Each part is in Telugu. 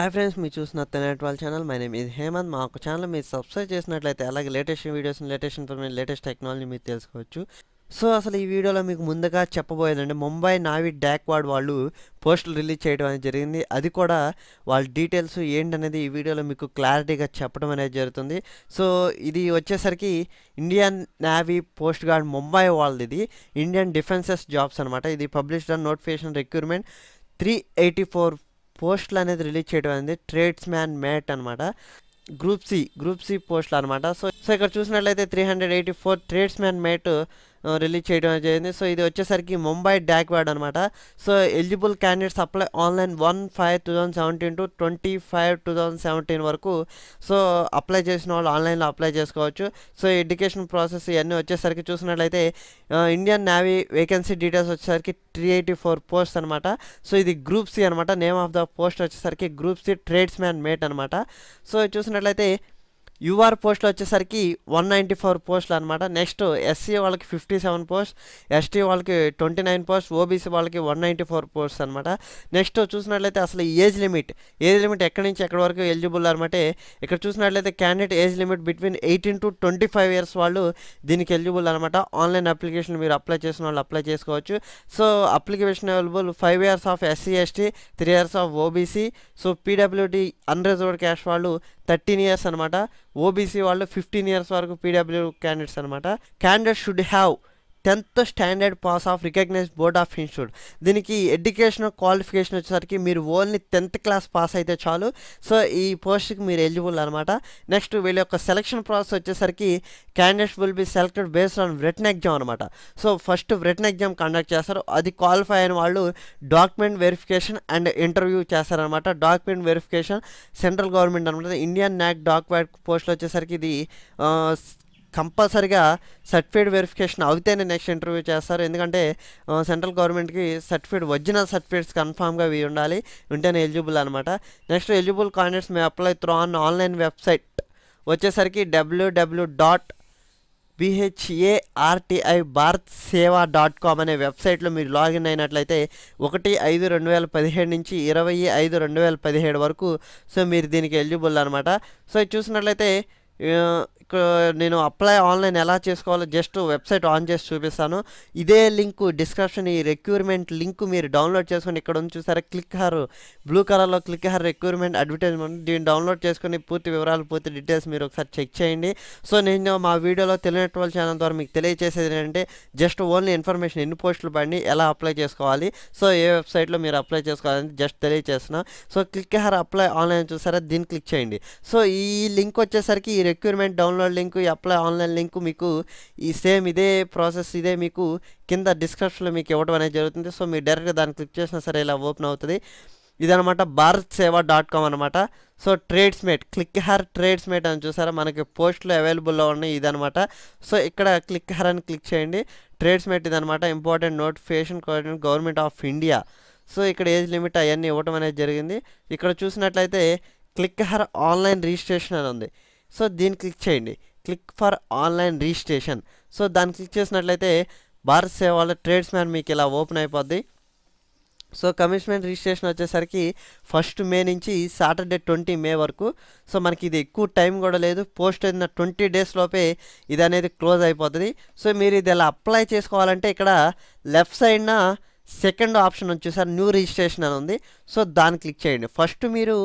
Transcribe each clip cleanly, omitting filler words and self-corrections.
హాయ్ ఫ్రెండ్స్, మీరు చూస్తున్న తెనెట్ వాళ్ళ ఛానల్. మై నేమ్ ఇది హేమంత్. మా ఒక ఛానల్ మీరు సబ్స్క్రైబ్ చేసినట్లయితే అలాగే latest videos, latest information, latest technology మీరు తెలుసుకోవచ్చు. సో అసలు ఈ వీడియోలో మీకు ముందుగా చెప్పబోయేదండి, ముంబై నావీ డాక్వాడ్ వాళ్ళు పోస్టులు రిలీజ్ చేయడం అనేది జరిగింది. అది కూడా వాళ్ళ డీటెయిల్స్ ఏంటనేది ఈ వీడియోలో మీకు క్లారిటీగా చెప్పడం అనేది జరుగుతుంది. సో ఇది వచ్చేసరికి Indian navy post guard Mumbai వాళ్ళది. ఇది ఇండియన్ డిఫెన్సెస్ జాబ్స్ అనమాట. ఇది పబ్లిష్డ్ ఆన్ నోటిఫికేషన్ రిక్రూట్మెంట్ 384 పోస్టులు అనేది రిలీజ్ చేయడం అనేది ట్రేడ్స్ మ్యాన్ మేట్ అనమాట. గ్రూప్ సి పోస్టులు అనమాట. సో ఇక్కడ చూసినట్లయితే 384 ట్రేడ్స్ మ్యాన్ మేట్ రిలీజ్ చేయడం జరిగింది. సో ఇది వచ్చేసరికి ముంబై డాక్వాడ్ అనమాట. So eligible candidates apply online 1/5/2017 to 25/2017 వరకు. సో అప్లై చేసిన వాళ్ళు ఆన్లైన్లో అప్లై చేసుకోవచ్చు. సో ఎడ్యుకేషన్ ప్రాసెస్ ఇవన్నీ వచ్చేసరికి చూసినట్లయితే ఇండియన్ నేవీ వేకెన్సీ డీటెయిల్స్ వచ్చేసరికి 384 పోస్ట్ అనమాట. సో ఇది గ్రూప్ సి అనమాట. నేమ్ ఆఫ్ ద పోస్ట్ వచ్చేసరికి group C tradesman mate అనమాట. సో చూసినట్లయితే యూఆర్ పోస్టులు వచ్చేసరికి 194 పోస్టులు అనమాట. నెక్స్ట్ ఎస్సీ వాళ్ళకి 57 పోస్ట్, ఎస్టీ వాళ్ళకి 29 పోస్ట్, ఓబీసీ వాళ్ళకి 194 పోస్ట్ అనమాట. నెక్స్ట్ చూసినట్లయితే అసలు ఏజ్ లిమిట్ ఎక్కడి నుంచి ఎక్కడి వరకు ఎలిజిబుల్ అనమాట. ఇక్కడ చూసినట్లయితే candidate age limit between 18 to 25 years వాళ్ళు దీనికి ఎలిజిబుల్ అనమాట. ఆన్లైన్ అప్లికేషన్ మీరు అప్లై చేసిన వాళ్ళు అప్లై చేసుకోవచ్చు. So application available 5 years of SC ST, 3 years of OBC. So PWD unreserved caste వాళ్ళు 13 years అనమాట. ఓబీసీ వాళ్ళు 15 years వరకు పీడబ్ల్యూ క్యాండిడేట్స్ అనమాట. Candidate should have 10th standard pass of recognised board of institute. దీనికి ఎడ్యుకేషన్ క్వాలిఫికేషన్ వచ్చేసరికి మీరు ఓన్లీ 10th క్లాస్ పాస్ అయితే చాలు. సో ఈ పోస్ట్కి మీరు ఎలిజిబుల్ అనమాట. నెక్స్ట్ వీళ్ళ యొక్క సెలక్షన్ ప్రాసెస్ వచ్చేసరికి candidates will be selected based on written exam అనమాట. So first written exam conduct చేస్తారు. అది క్వాలిఫై అయిన వాళ్ళు డాక్యుమెంట్ వెరిఫికేషన్ అండ్ ఇంటర్వ్యూ చేస్తారనమాట. డాక్యుమెంట్ వెరిఫికేషన్ సెంట్రల్ గవర్నమెంట్ అనమాట. ఇండియన్ నాక్ డాక్వాడ్ పోస్టులు వచ్చేసరికి ఇది కంపల్సరీగా సర్టిఫికేట్ వెరిఫికేషన్ అవుతేనే నెక్స్ట్ ఇంటర్వ్యూ చేస్తారు. ఎందుకంటే సెంట్రల్ గవర్నమెంట్కి సర్టిఫికేట్ ఒరిజినల్ సర్టిఫికేట్స్ కన్ఫామ్గా ఇవి ఉండాలి, ఉంటేనే ఎలిజిబుల్ అనమాట. Next eligible candidates may apply through on online website వచ్చేసరికి www.bharti-bharatsewa.com అనే వెబ్సైట్లో మీరు లాగిన్ అయినట్లయితే 1/5/2017 నుంచి 20/5/2017 వరకు సో మీరు దీనికి ఎలిజిబుల్ అనమాట. సో ఇది చూసినట్లయితే ఇక్కడ నేను అప్లై ఆన్లైన్ ఎలా చేసుకోవాలో జస్ట్ వెబ్సైట్ ఆన్ చేసి చూపిస్తాను. ఇదే లింక్ డిస్క్రిప్షన్, ఈ రిక్రూట్మెంట్ లింక్ మీరు డౌన్లోడ్ చేసుకొని ఇక్కడ ఉంది చూసారా, క్లిక్ హర్ బ్లూ కలర్లో క్లిక్ హర్ రిక్రూట్మెంట్ అడ్వర్టైజ్మెంట్, దీన్ని డౌన్లోడ్ చేసుకొని పూర్తి వివరాలు, పూర్తి డీటెయిల్స్ మీరు ఒకసారి చెక్ చేయండి. సో నేను మా వీడియోలో తెలియని వాళ్ళ ఛానల్ ద్వారా మీకు తెలియజేసేది ఏంటంటే జస్ట్ ఓన్లీ ఇన్ఫర్మేషన్, ఎన్ని పోస్టులు పడి ఎలా అప్లై చేసుకోవాలి, సో ఏ వెబ్సైట్లో మీరు అప్లై చేసుకోవాలని జస్ట్ తెలియజేస్తున్నాను. So click her apply online చూసారా, దీన్ని క్లిక్ చేయండి. సో ఈ లింక్ వచ్చేసరికి ఈ రిక్రూట్మెంట్ డౌన్లోడ్ లింక్, ఈ అప్లై ఆన్లైన్ లింక్ మీకు ఈ సేమ్ ఇదే ప్రాసెస్, ఇదే మీకు కింద డిస్క్రిప్షన్లో మీకు ఇవ్వడం అనేది జరుగుతుంది. సో మీరు డైరెక్ట్గా దాన్ని క్లిక్ చేసినా సరే ఇలా ఓపెన్ అవుతుంది. ఇదనమాట bharatsewa.com అనమాట. So trades mate, click here trades mate అని చూసారా, మనకి పోస్టులు అవైలబుల్లో ఉన్నాయి ఇదనమాట. సో ఇక్కడ క్లిక్ హర్ అని క్లిక్ చేయండి. ట్రేడ్స్ మేట్ ఇదనమాట. Important notification government of India. So ఇక్కడ ఏజ్ లిమిట్ అవన్నీ ఇవ్వడం అనేది జరిగింది. ఇక్కడ చూసినట్లయితే క్లిక్ హర్ ఆన్లైన్ రిజిస్ట్రేషన్ అని ఉంది. సో దీన్ని క్లిక్ చేయండి, click for online registration. So దాన్ని క్లిక్ చేసినట్లయితే భారత్ సేవల ట్రేడ్స్ మ్యాన్ మీకు ఇలా ఓపెన్ అయిపోద్ది. సో కమిట్మెంట్ రిజిస్ట్రేషన్ వచ్చేసరికి 1st May నుంచి సాటర్డే 20 May వరకు. సో మనకి ఇది ఎక్కువ టైం కూడా లేదు. పోస్ట్ అయిన 20 days లోపే ఇది అనేది క్లోజ్ అయిపోతుంది. సో మీరు ఇది ఎలా అప్లై చేసుకోవాలంటే ఇక్కడ లెఫ్ట్ సైడ్న సెకండ్ ఆప్షన్ వచ్చేసరి న్యూ రిజిస్ట్రేషన్ అని ఉంది. సో దాన్ని క్లిక్ చేయండి. ఫస్ట్ మీరు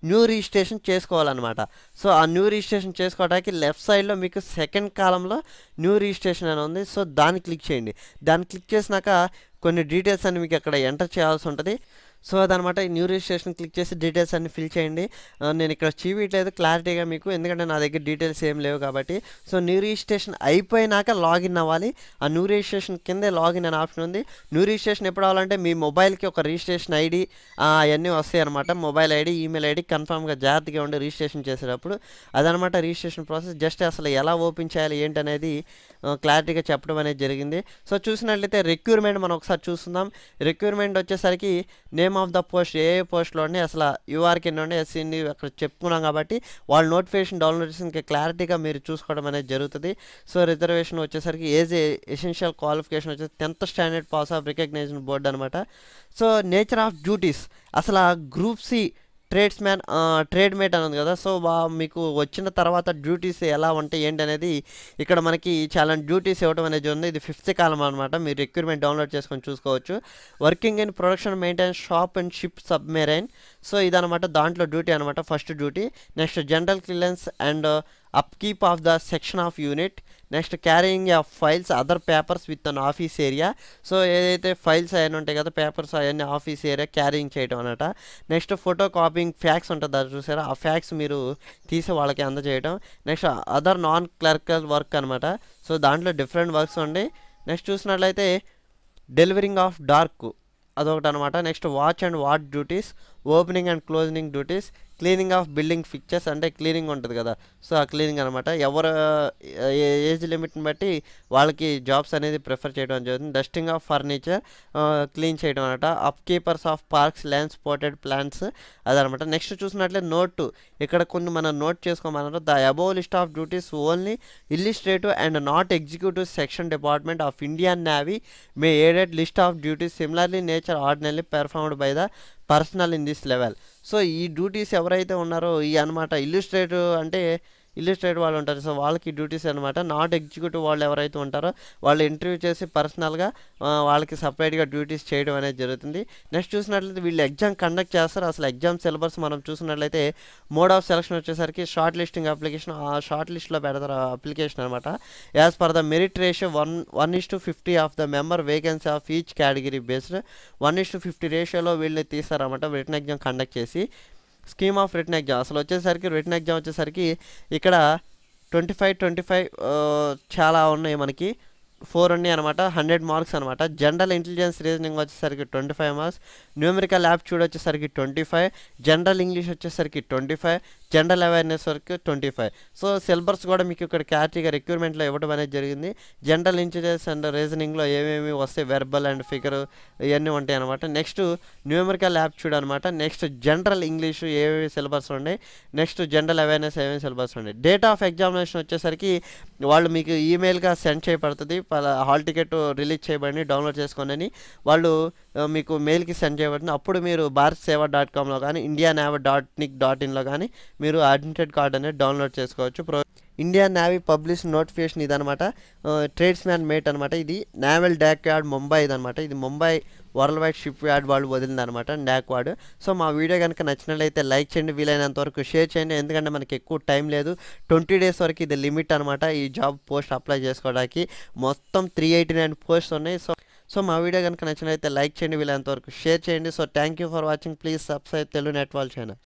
న్యూ రిజిస్ట్రేషన్ చేసుకోవాలన్నమాట. సో ఆ న్యూ రిజిస్ట్రేషన్ చేసుకోవడానికి లెఫ్ట్ సైడ్లో మీకు సెకండ్ కాలంలో న్యూ రిజిస్ట్రేషన్ అని ఉంది. సో దాన్ని క్లిక్ చేయండి. దాన్ని క్లిక్ చేసినాక కొన్ని డీటెయిల్స్ అన్ని మీకు అక్కడ ఎంటర్ చేయాల్సి ఉంటుంది. సో అదనమాట. ఈ న్యూ రిజిస్ట్రేషన్ క్లిక్ చేసి డీటెయిల్స్ అన్ని ఫిల్ చేయండి. నేను ఇక్కడ చూపించలేదు క్లారిటీగా మీకు, ఎందుకంటే నా దగ్గర డీటెయిల్స్ ఏం లేవు కాబట్టి. సో న్యూ రిజిస్ట్రేషన్ అయిపోయినాక లాగిన్ అవ్వాలి. ఆ న్యూ రిజిస్ట్రేషన్ కిందే లాగిన్ అనే ఆప్షన్ ఉంది. న్యూ రిజిస్ట్రేషన్ ఎప్పుడు అవ్వాలంటే మీ మొబైల్కి ఒక రిజిస్ట్రేషన్ ఐడి అవన్నీ వస్తాయి అనమాట. మొబైల్ ఐడి, ఈమెయిల్ ఐడి కన్ఫామ్గా జాగ్రత్తగా ఉండి రిజిస్ట్రేషన్ చేసేటప్పుడు. అదనమాట రిజిస్ట్రేషన్ ప్రాసెస్. జస్ట్ అసలు ఎలా ఓపెన్ చేయాలి ఏంటనేది క్లారిటీగా చెప్పడం అనేది జరిగింది. సో చూసినట్లయితే రిక్రూట్మెంట్ మనం ఒకసారి చూస్తున్నాం. రిక్రూట్మెంట్ వచ్చేసరికి నేమ్ ఆఫ్ ద పోస్ట్, ఏ పోస్ట్లో ఉండి అసలు యూఆర్కి ఎన్ని ఉండి, ఎస్సీ అక్కడ చెప్పుకున్నాం కాబట్టి వాళ్ళ నోటిఫికేషన్ డౌన్లోడ్ చేసి ఇంకా క్లారిటీగా మీరు చూసుకోవడం అనేది జరుగుతుంది. సో రిజర్వేషన్ వచ్చేసరికి ఏజ్ ఎసెన్షియల్ క్వాలిఫికేషన్ వచ్చేసి 10th standard pass of recognised board అనమాట. సో నేచర్ ఆఫ్ డ్యూటీస్, అసలు గ్రూప్ సి ట్రేడ్ మేట్ అని ఉంది కదా. సో మీకు వచ్చిన తర్వాత డ్యూటీస్ ఎలా ఉంటాయి ఏంటి అనేది ఇక్కడ మనకి చాలా డ్యూటీస్ ఇవ్వడం అనేది ఉంది. ఇది 5th కాలం అనమాట. మీరు రిక్రూట్మెంట్ డౌన్లోడ్ చేసుకొని చూసుకోవచ్చు. Working in production maintenance shop and ship submarine. So ఇదనమాట దాంట్లో డ్యూటీ అనమాట, first duty. Next general clearance and upkeep of the section of unit. Next carrying of files other papers with an office area. So ఏదైతే ఫైల్స్ అవన్నీ ఉంటాయి కదా, పేపర్స్ అవన్నీ ఆఫీస్ ఏరియా క్యారీయింగ్ చేయడం అనమాట. నెక్స్ట్ ఫోటో కాపింగ్ ఫ్యాక్స్ ఉంటుంది అది చూసారా, ఆ ఫ్యాక్స్ మీరు తీసి వాళ్ళకి అందజేయడం. Next other non clerical work అనమాట. సో దాంట్లో డిఫరెంట్ వర్క్స్ ఉండి. నెక్స్ట్ చూసినట్లయితే డెలివరింగ్ ఆఫ్ డార్క్ అదొకటి అనమాట. Next watch and watch duties, opening and closing duties, cleaning of building fixtures అంటే క్లీనింగ్ ఉంటుంది కదా, సో ఆ క్లీనింగ్ అనమాట. ఎవరు ఏజ్ లిమిట్ని బట్టి వాళ్ళకి జాబ్స్ అనేది ప్రిఫర్ చేయడం జరుగుతుంది. డస్టింగ్ ఆఫ్ ఫర్నిచర్ క్లీన్ చేయడం అనమాట. Up keepers of parks lands potted plants అదనమాట. నెక్స్ట్ చూసినట్లయితే నోట్, ఇక్కడ కొన్ని మనం నోట్ చేసుకోమన్నారు. The above list of duties only illustrative and not executive section department of Indian navy may added list of duties similarly nature ordinary performed by the personnel in this level. So ఈ డ్యూటీస్ ఎవరైతే ఉన్నారో ఈ అనమాట ఇల్లుస్ట్రేటివ్ అంటే ఇల్లుస్ట్రేటివ్ వాళ్ళు ఉంటారు. సో వాళ్ళకి డ్యూటీస్ అనమాట. నాట్ ఎగ్జిక్యూటివ్ వాళ్ళు ఎవరైతే ఉంటారో వాళ్ళు ఇంటర్వ్యూ చేసి పర్సనల్గా వాళ్ళకి సపరేట్గా డ్యూటీస్ చేయడం అనేది జరుగుతుంది. నెక్స్ట్ చూసినట్లయితే వీళ్ళు ఎగ్జామ్ కండక్ట్ చేస్తారు. అసలు ఎగ్జామ్ సిలబస్ మనం చూసినట్లయితే మోడ్ ఆఫ్ సెలక్షన్ వచ్చేసరికి షార్ట్ లిస్టింగ్ అప్లికేషన్, ఆ షార్ట్ లిస్ట్లో పెడతారు అప్లికేషన్ అనమాట. As per the merit ratio 1:50 of the member vacancy of each category based 1:50 రేషియోలో వీళ్ళని తీస్తారన్నమాట రిటన్ ఎగ్జామ్ కండక్ట్ చేసి. స్కీమ్ ఆఫ్ రిటన్ ఎగ్జామ్ అసలు వచ్చేసరికి రిటన్ ఎగ్జామ్ వచ్చేసరికి ఇక్కడ 25 చాలా ఉన్నాయి మనకి, 4 ఉన్నాయి అనమాట. 100 మార్క్స్ అనమాట. జనరల్ ఇంటెలిజెన్స్ రీజనింగ్ వచ్చేసరికి 25 మార్క్స్, న్యూమరికల్ యాప్టిట్యూడ్ వచ్చేసరికి 25, జనరల్ ఇంగ్లీష్ వచ్చేసరికి 25, జనరల్ అవేర్నెస్ వరకు 25. సో సిలబస్ కూడా మీకు ఇక్కడ క్లారిటీగా రిక్రూట్మెంట్లో ఇవ్వడం అనేది జరిగింది. జనరల్ ఇంటెలిజెన్స్ అండ్ రీజనింగ్లో ఏమేమి వస్తాయి, వెర్బల్ అండ్ ఫిగర్ ఇవన్నీ ఉంటాయి అనమాట. నెక్స్ట్ న్యూమరికల్ యాప్టిట్యూడ్ అనమాట. నెక్స్ట్ జనరల్ ఇంగ్లీష్ ఏమేమి సిలబస్ ఉన్నాయి, నెక్స్ట్ జనరల్ అవేర్నెస్ ఏమేమి సిలబస్ ఉన్నాయి. డేట్ ఆఫ్ ఎగ్జామినేషన్ వచ్చేసరికి వాళ్ళు మీకు ఈమెయిల్గా సెండ్ చేయబడుతుంది. హాల్ టికెట్ రిలీజ్ చేయబడి డౌన్లోడ్ చేసుకోండి వాళ్ళు మీకు మెయిల్కి సెండ్ చేయబడుతుంది. అప్పుడు మీరు bharatsewa.comలో కానీ indianavy.nic.inలో కానీ మీరు అడ్మిటెడ్ కార్డ్ అనేది డౌన్లోడ్ చేసుకోవచ్చు. ఇండియన్ నేవీ పబ్లిష్ నోటిఫికేషన్ ఇదనమాట. ట్రేడ్స్ మ్యాన్ మేట్ అనమాట. ఇది నేవల్ డాక్ యార్డ్ ముంబై ఇదనమాట. ఇది Mumbai world wide ship yard వాళ్ళు వదిలిందనమాట డాక్ వార్డ్. సో మా వీడియో కనుక నచ్చినట్లయితే లైక్ చేయండి, వీలైనంత వరకు షేర్ చేయండి. ఎందుకంటే మనకి ఎక్కువ టైం లేదు, 20 days వరకు ఇది లిమిట్ అనమాట ఈ జాబ్ పోస్ట్ అప్లై చేసుకోవడానికి. మొత్తం 389 పోస్ట్స్ ఉన్నాయి. సో మా వీడియో కనుక నచ్చినట్లయితే లైక్ చేయండి, వీలైనంత వరకు షేర్ చేయండి. So thank you for watching. Please subscribe Telugu net wall channel.